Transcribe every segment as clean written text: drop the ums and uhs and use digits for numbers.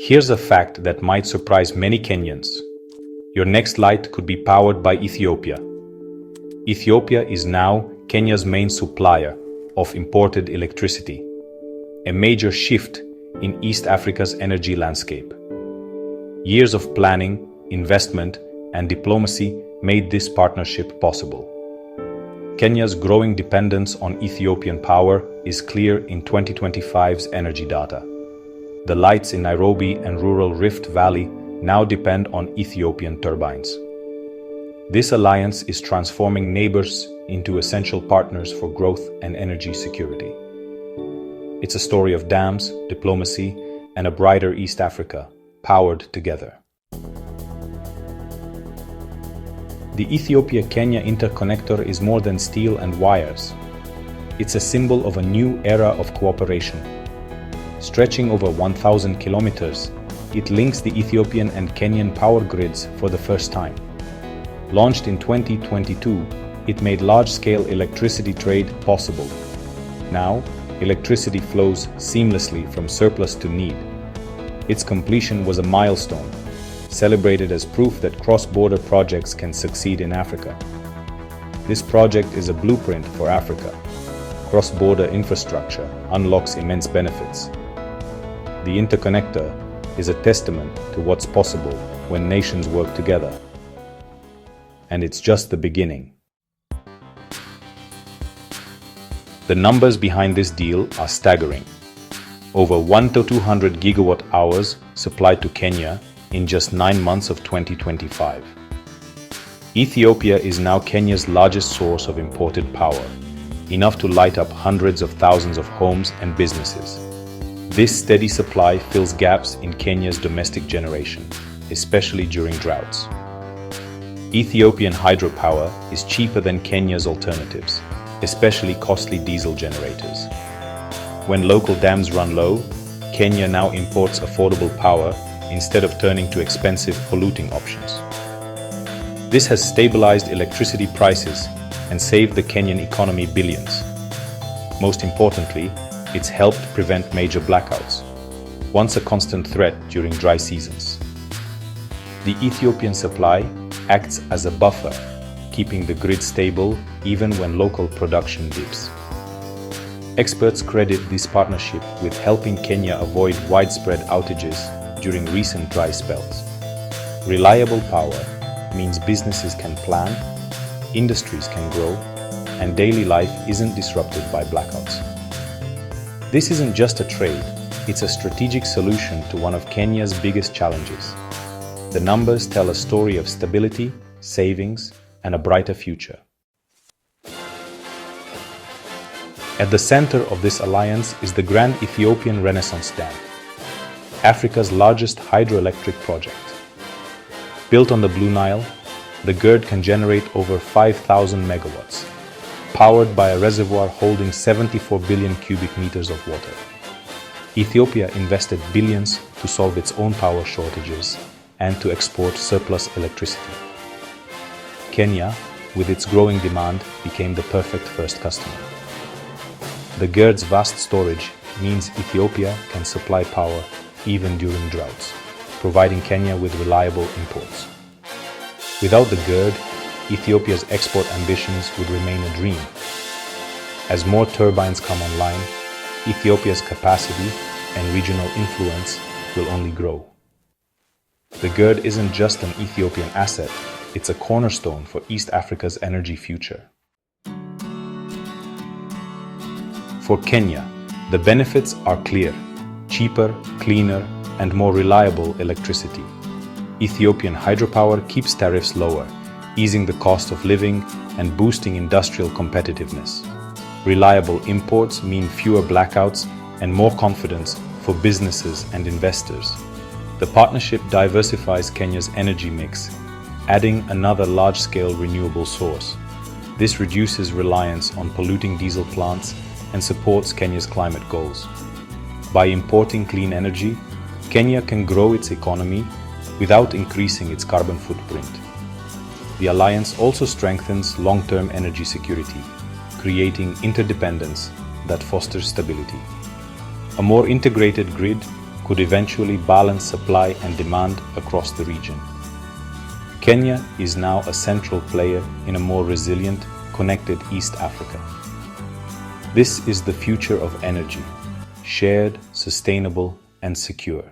Here's a fact that might surprise many Kenyans. Your next light could be powered by Ethiopia. Ethiopia is now Kenya's main supplier of imported electricity, a major shift in East Africa's energy landscape. Years of planning, investment, and diplomacy made this partnership possible. Kenya's growing dependence on Ethiopian power is clear in 2025's energy data. The lights in Nairobi and rural Rift Valley now depend on Ethiopian turbines. This alliance is transforming neighbors into essential partners for growth and energy security. It's a story of dams, diplomacy, and a brighter East Africa, powered together. The Ethiopia-Kenya interconnector is more than steel and wires. It's a symbol of a new era of cooperation. Stretching over 1,000 kilometers, it links the Ethiopian and Kenyan power grids for the first time. Launched in 2022, it made large-scale electricity trade possible. Now, electricity flows seamlessly from surplus to need. Its completion was a milestone, celebrated as proof that cross-border projects can succeed in Africa. This project is a blueprint for Africa. Cross-border infrastructure unlocks immense benefits. The interconnector is a testament to what's possible when nations work together. And it's just the beginning. The numbers behind this deal are staggering. Over 1 to 200 gigawatt hours supplied to Kenya in just 9 months of 2025. Ethiopia is now Kenya's largest source of imported power, enough to light up hundreds of thousands of homes and businesses. This steady supply fills gaps in Kenya's domestic generation, especially during droughts. Ethiopian hydropower is cheaper than Kenya's alternatives, especially costly diesel generators. When local dams run low, Kenya now imports affordable power instead of turning to expensive polluting options. This has stabilized electricity prices and saved the Kenyan economy billions. Most importantly, it's helped prevent major blackouts, once a constant threat during dry seasons. The Ethiopian supply acts as a buffer, keeping the grid stable even when local production dips. Experts credit this partnership with helping Kenya avoid widespread outages during recent dry spells. Reliable power means businesses can plan, industries can grow, and daily life isn't disrupted by blackouts. This isn't just a trade, it's a strategic solution to one of Kenya's biggest challenges. The numbers tell a story of stability, savings, and a brighter future. At the center of this alliance is the Grand Ethiopian Renaissance Dam, Africa's largest hydroelectric project. Built on the Blue Nile, the GERD can generate over 5,000 megawatts, powered by a reservoir holding 74 billion cubic meters of water. Ethiopia invested billions to solve its own power shortages and to export surplus electricity. Kenya, with its growing demand, became the perfect first customer. The GERD's vast storage means Ethiopia can supply power even during droughts, providing Kenya with reliable imports. Without the GERD, Ethiopia's export ambitions would remain a dream. As more turbines come online, Ethiopia's capacity and regional influence will only grow. The GERD isn't just an Ethiopian asset, it's a cornerstone for East Africa's energy future. For Kenya, the benefits are clear: cheaper, cleaner, and more reliable electricity. Ethiopian hydropower keeps tariffs lower, easing the cost of living and boosting industrial competitiveness. Reliable imports mean fewer blackouts and more confidence for businesses and investors. The partnership diversifies Kenya's energy mix, adding another large-scale renewable source. This reduces reliance on polluting diesel plants and supports Kenya's climate goals. By importing clean energy, Kenya can grow its economy without increasing its carbon footprint. The alliance also strengthens long-term energy security, creating interdependence that fosters stability. A more integrated grid could eventually balance supply and demand across the region. Kenya is now a central player in a more resilient, connected East Africa. This is the future of energy, shared, sustainable, and secure.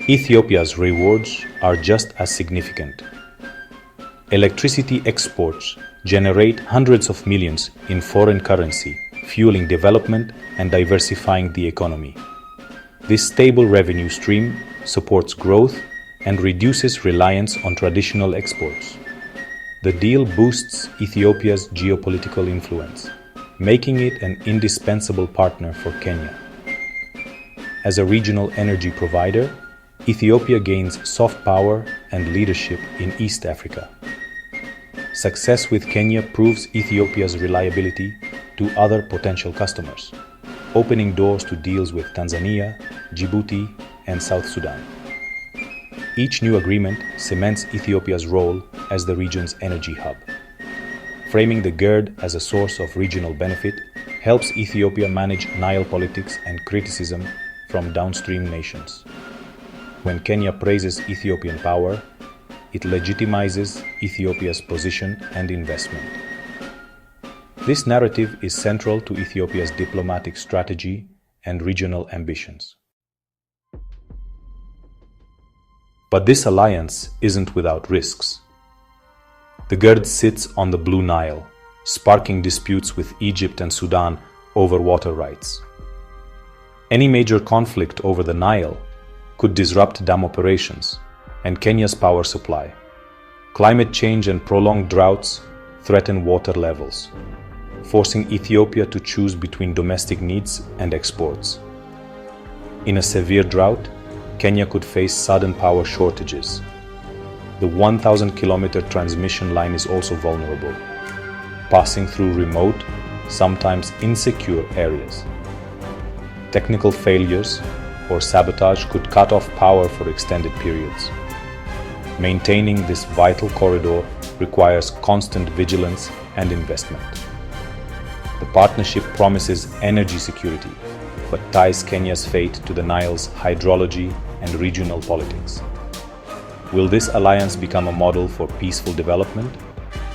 Ethiopia's rewards are just as significant. Electricity exports generate hundreds of millions in foreign currency, fueling development and diversifying the economy. This stable revenue stream supports growth and reduces reliance on traditional exports. The deal boosts Ethiopia's geopolitical influence, making it an indispensable partner for Kenya. As a regional energy provider, Ethiopia gains soft power and leadership in East Africa. Success with Kenya proves Ethiopia's reliability to other potential customers, opening doors to deals with Tanzania, Djibouti, and South Sudan. Each new agreement cements Ethiopia's role as the region's energy hub. Framing the GERD as a source of regional benefit helps Ethiopia manage Nile politics and criticism from downstream nations. When Kenya praises Ethiopian power, it legitimizes Ethiopia's position and investment. This narrative is central to Ethiopia's diplomatic strategy and regional ambitions. But this alliance isn't without risks. The GERD sits on the Blue Nile, sparking disputes with Egypt and Sudan over water rights. Any major conflict over the Nile could disrupt dam operations and Kenya's power supply. Climate change and prolonged droughts threaten water levels, forcing Ethiopia to choose between domestic needs and exports. In a severe drought, Kenya could face sudden power shortages. The 1,000-kilometer transmission line is also vulnerable, passing through remote, sometimes insecure areas. Technical failures or sabotage could cut off power for extended periods. Maintaining this vital corridor requires constant vigilance and investment. The partnership promises energy security, but ties Kenya's fate to the Nile's hydrology and regional politics. Will this alliance become a model for peaceful development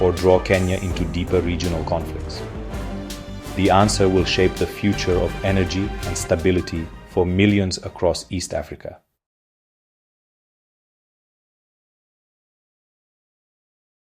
or draw Kenya into deeper regional conflicts? The answer will shape the future of energy and stability for millions across East Africa.